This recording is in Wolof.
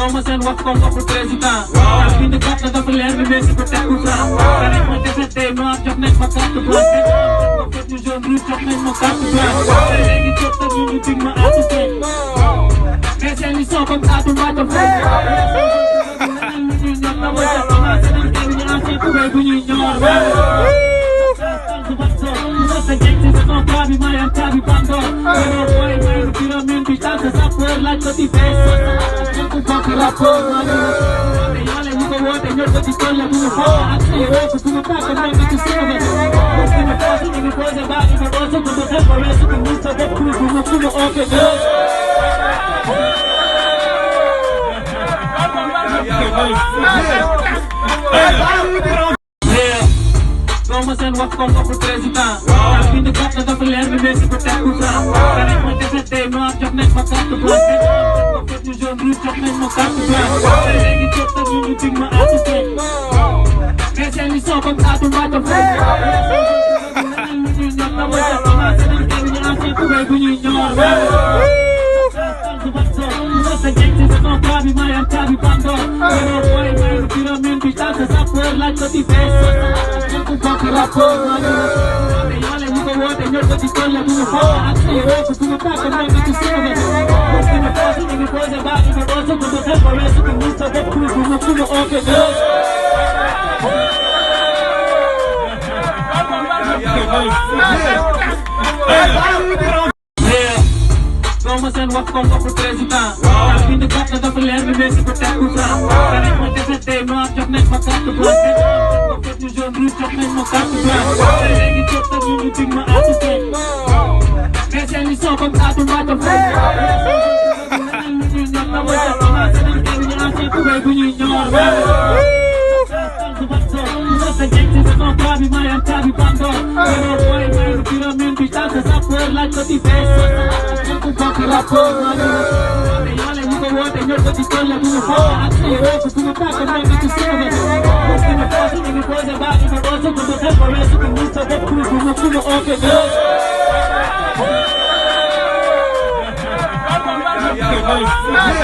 Thomas and what come up with president. I've been the captain of the land, we make it protect us. And I want to say, they know I'm just not my cat to blast. Get you your roots, just not my cat to blast. I think it's just that you think my ass is dead. Guess any song comes out of my face. Thomas and what come up with president. I've been the captain of the land, we make it protect us. And I want to say, they know I'm just not my cat to blast. Get you your roots, just not my cat to blast. I think it's just that you think my ass is dead. Guess any song comes out of my face. Thomas and what come up with president. I've been the captain of the land, we make it protect us. And I want to say, they know I'm just not my cat to blast. Get you your roots, just not my cat to blast. I think it's just that you think my ass is dead. Guess any song comes out of my face. Okay,